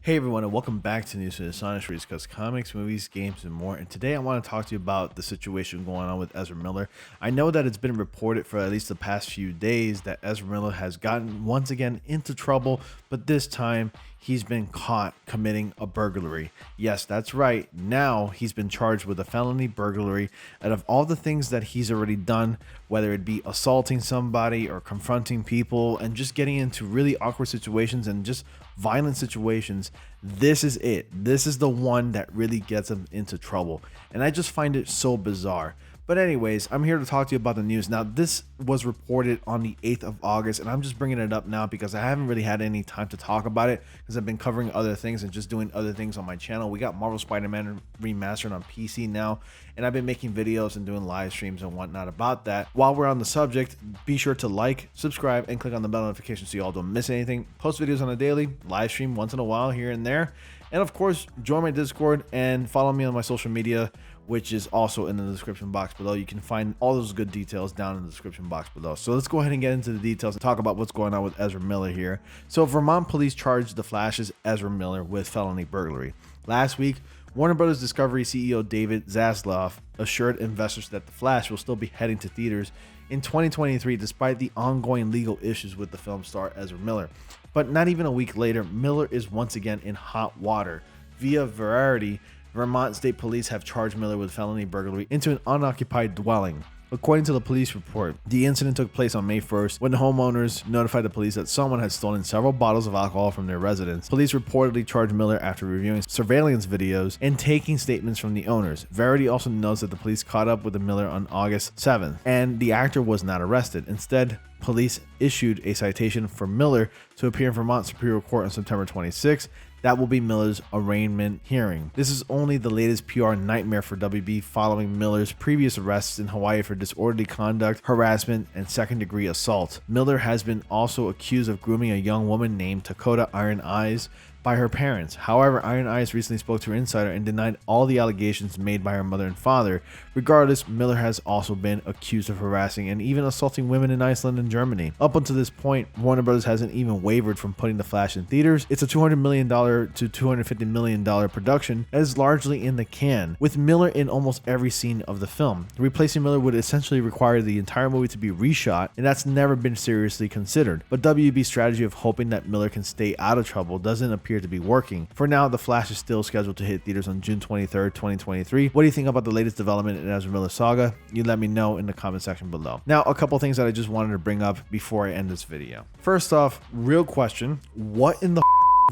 Hey everyone, and welcome back to News for the Sonic where we discuss comics, movies, games, and more. And today I want to talk to you about the situation going on with Ezra Miller. I know that it's been reported for at least the past few days that Ezra Miller has gotten once again into trouble, but this time he's been caught committing a burglary. Yes, that's right. Now he's been charged with a felony burglary. Out of all the things that he's already done, whether it be assaulting somebody or confronting people and just getting into really awkward situations and just violent situations, this is it. This is the one that really gets him into trouble. And I just find it so bizarre. But anyways, I'm here to talk to you about the news. Now, this was reported on the 8th of August, and I'm just bringing it up now because I haven't really had any time to talk about it because I've been covering other things and just doing other things on my channel. We got Marvel Spider-Man remastered on PC now, and I've been making videos and doing live streams and whatnot about that. While we're on the subject, be sure to like, subscribe, and click on the bell notification so you all don't miss anything. Post videos on a daily, live stream once in a while here and there. And of course, join my Discord and follow me on my social media, which is also in the description box below. You can find all those good details down in the description box below. So let's go ahead and get into the details and talk about what's going on with Ezra Miller here. So Vermont police charged the Flash's Ezra Miller with felony burglary. Last week, Warner Bros. Discovery CEO David Zaslav assured investors that The Flash will still be heading to theaters in 2023 despite the ongoing legal issues with the film star Ezra Miller. But not even a week later, Miller is once again in hot water. Via Variety, Vermont State Police have charged Miller with felony burglary into an unoccupied dwelling. According to the police report, the incident took place on May 1st when the homeowners notified the police that someone had stolen several bottles of alcohol from their residence. Police reportedly charged Miller after reviewing surveillance videos and taking statements from the owners. Verity also notes that the police caught up with the Miller on August 7th, and the actor was not arrested. Instead, police issued a citation for Miller to appear in Vermont Superior Court on September 26th. That will be Miller's arraignment hearing. This is only the latest PR nightmare for WB following Miller's previous arrests in Hawaii for disorderly conduct, harassment, and second-degree assault. Miller has been also accused of grooming a young woman named Dakota Iron Eyes by her parents. However, Iron Eyes recently spoke to her insider and denied all the allegations made by her mother and father. Regardless, Miller has also been accused of harassing and even assaulting women in Iceland and Germany. Up until this point, Warner Bros. Hasn't even wavered from putting The Flash in theaters. It's a $200 million to $250 million production that is largely in the can, with Miller in almost every scene of the film. Replacing Miller would essentially require the entire movie to be reshot, and that's never been seriously considered. But WB's strategy of hoping that Miller can stay out of trouble doesn't appear to be working. For now, The Flash is still scheduled to hit theaters on June 23rd, 2023. What do you think about the latest development in Ezra Miller saga? You let me know in the comment section below. Now, a couple things that I just wanted to bring up before I end this video. First off, real question, what in the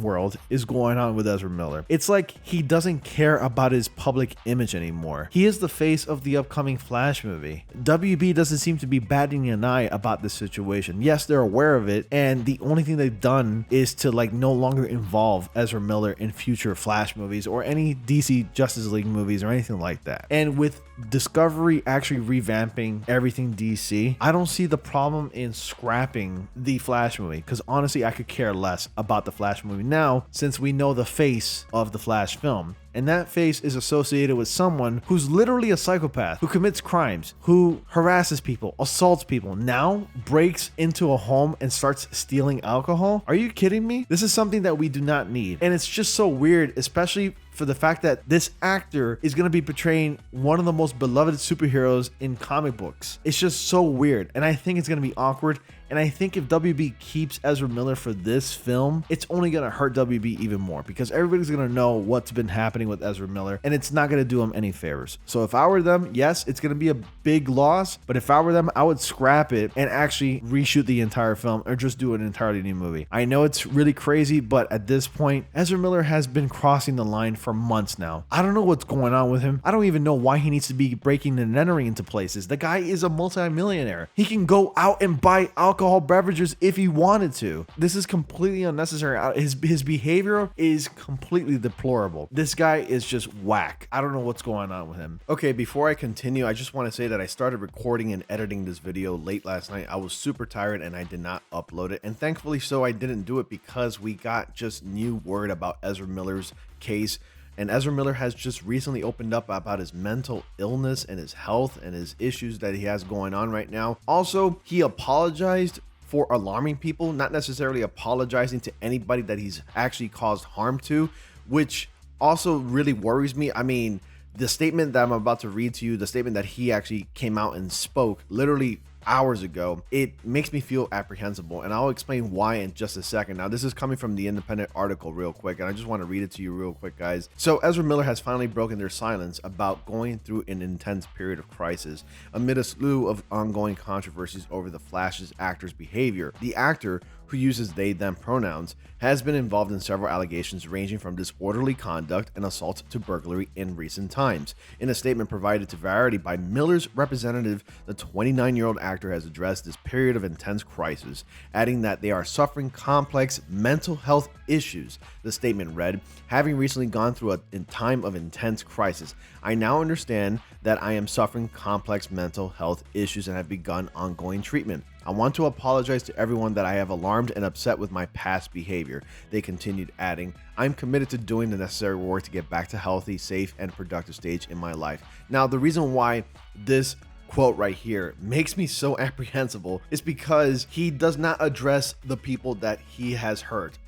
world is going on with Ezra Miller? It's like he doesn't care about his public image anymore. He is the face of the upcoming Flash movie. WB doesn't seem to be batting an eye about this situation. Yes, they're aware of it, and the only thing they've done is to no longer involve Ezra Miller in future Flash movies or any DC Justice League movies or anything like that. And with Discovery actually revamping everything DC, I don't see the problem in scrapping the Flash movie, because honestly I could care less about the Flash movie now since we know the face of the Flash film. And that face is associated with someone who's literally a psychopath, who commits crimes, who harasses people, assaults people, now breaks into a home and starts stealing alcohol. Are you kidding me? This is something that we do not need. And it's just so weird, especially for the fact that this actor is going to be portraying one of the most beloved superheroes in comic books. It's just so weird. And I think it's going to be awkward. And I think if WB keeps Ezra Miller for this film, it's only going to hurt WB even more because everybody's going to know what's been happening with Ezra Miller and it's not going to do him any favors. So if I were them, yes, it's going to be a big loss. But if I were them, I would scrap it and actually reshoot the entire film or just do an entirely new movie. I know it's really crazy, but at this point, Ezra Miller has been crossing the line for months now. I don't know what's going on with him. I don't even know why he needs to be breaking and entering into places. The guy is a multi-millionaire. He can go out and buy alcohol beverages if he wanted to. This is completely unnecessary. His behavior is completely deplorable. This guy is just whack. I don't know what's going on with him. Okay, before I continue, I just want to say that I started recording and editing this video late last night. I was super tired and I did not upload it. And thankfully so I didn't do it because we got just new word about Ezra Miller's case. And Ezra Miller has just recently opened up about his mental illness and his health and his issues that he has going on right now. Also, he apologized for alarming people, not necessarily apologizing to anybody that he's actually caused harm to, which also really worries me. I mean, the statement that I'm about to read to you, the statement that he actually came out and spoke literally hours ago, it makes me feel apprehensible, and I'll explain why in just a second. Now, this is coming from the Independent article real quick, and I just want to read it to you real quick, guys. So Ezra Miller has finally broken their silence about going through an intense period of crisis amid a slew of ongoing controversies over the Flash's actor's behavior. The actor, who uses they them pronouns, has been involved in several allegations ranging from disorderly conduct and assault to burglary in recent times. In a statement provided to Variety by Miller's representative, the 29-year-old actor has addressed this period of intense crisis, adding that they are suffering complex mental health issues. The statement read, "Having recently gone through a time of intense crisis, I now understand that I am suffering complex mental health issues and have begun ongoing treatment. I want to apologize to everyone that I have alarmed and upset with my past behavior." They continued, adding, "I'm committed to doing the necessary work to get back to healthy, safe, and productive stage in my life." Now, the reason why this quote right here makes me so apprehensible is because he does not address the people that he has hurt.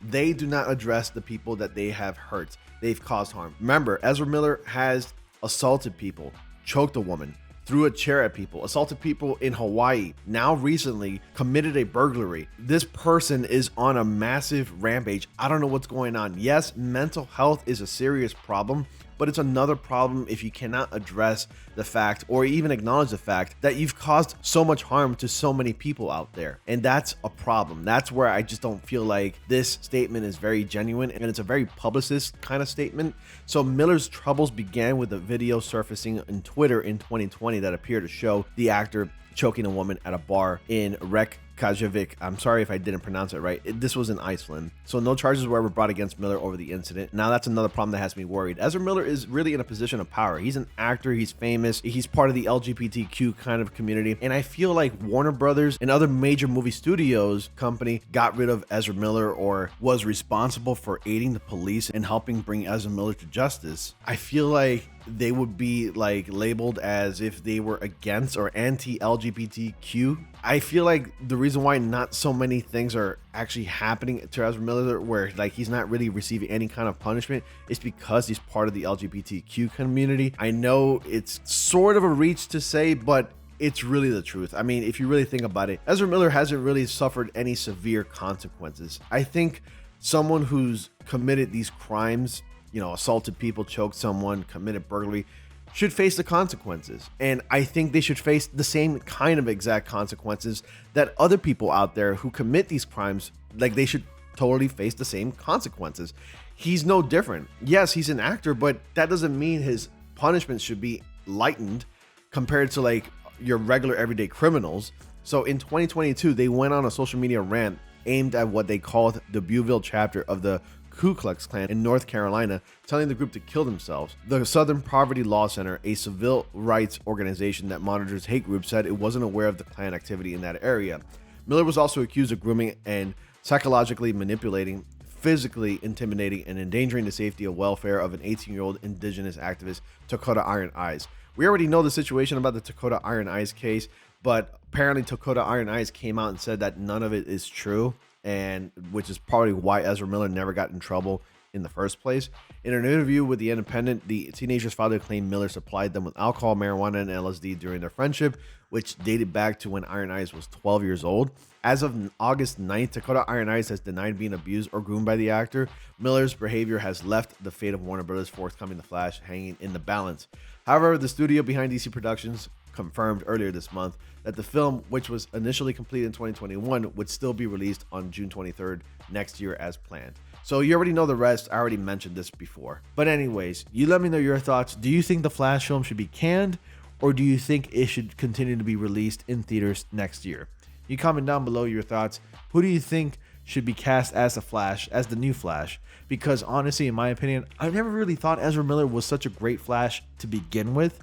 They do not address the people that they have hurt. They've caused harm. Remember, Ezra Miller has assaulted people, choked a woman, threw a chair at people, assaulted people in Hawaii, now recently committed a burglary. This person is on a massive rampage. I don't know what's going on. Yes, mental health is a serious problem, but it's another problem if you cannot address the fact or even acknowledge the fact that you've caused so much harm to so many people out there. And that's a problem. That's where I just don't feel like this statement is very genuine, and it's a very publicist kind of statement. So Miller's troubles began with a video surfacing on Twitter in 2020 that appeared to show the actor choking a woman at a bar in Reykjavik. I'm sorry if I didn't pronounce it right. This was in Iceland. So no charges were ever brought against Miller over the incident. Now that's another problem that has me worried. Ezra Miller is really in a position of power. He's an actor. He's famous. He's part of the LGBTQ kind of community. And I feel like Warner Brothers and other major movie studios company got rid of Ezra Miller or was responsible for aiding the police and helping bring Ezra Miller to justice. I feel like they would be like labeled as if they were against or anti-LGBTQ. I feel like the reason why not so many things are actually happening to Ezra Miller where like he's not really receiving any kind of punishment is because he's part of the LGBTQ community. I know it's sort of a reach to say, but it's really the truth. I mean, if you really think about it, Ezra Miller hasn't really suffered any severe consequences. I think someone who's committed these crimes, assaulted people, choked someone, committed burglary, should face the consequences. And I think they should face the same kind of exact consequences that other people out there who commit these crimes, like they should totally face the same consequences. He's no different. Yes, he's an actor, but that doesn't mean his punishment should be lightened compared to like your regular everyday criminals. So in 2022, they went on a social media rant aimed at what they called the Belleville chapter of the Ku Klux Klan in North Carolina, telling the group to kill themselves. The Southern Poverty Law Center, a civil rights organization that monitors hate groups, said it wasn't aware of the Klan activity in that area. Miller was also accused of grooming and psychologically manipulating, physically intimidating, and endangering the safety and welfare of an 18-year-old indigenous activist, Dakota Iron Eyes. We already know the situation about the Dakota Iron Eyes case, but apparently Dakota Iron Eyes came out and said that none of it is true, and which is probably why Ezra Miller never got in trouble in the first place. In an interview with The Independent, the teenager's father claimed Miller supplied them with alcohol, marijuana, and LSD during their friendship, which dated back to when Iron Eyes was 12 years old. As of August 9th, Dakota Iron Eyes has denied being abused or groomed by the actor. Miller's behavior has left the fate of Warner Brothers' forthcoming The Flash hanging in the balance. However, the studio behind DC Productions confirmed earlier this month that the film, which was initially completed in 2021, would still be released on June 23rd next year as planned. So you already know the rest. I already mentioned this before. But anyways, you let me know your thoughts. Do you think the Flash film should be canned, or do you think it should continue to be released in theaters next year? You comment down below your thoughts. Who do you think should be cast as the Flash, as the new Flash? Because honestly, in my opinion, I never really thought Ezra Miller was such a great Flash to begin with.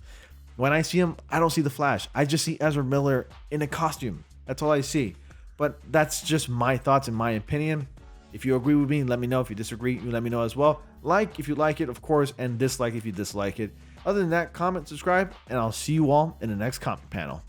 When I see him, I don't see the Flash. I just see Ezra Miller in a costume. That's all I see. But that's just my thoughts and my opinion. If you agree with me, let me know. If you disagree, you let me know as well. Like if you like it, of course, and dislike if you dislike it. Other than that, comment, subscribe, and I'll see you all in the next comment panel.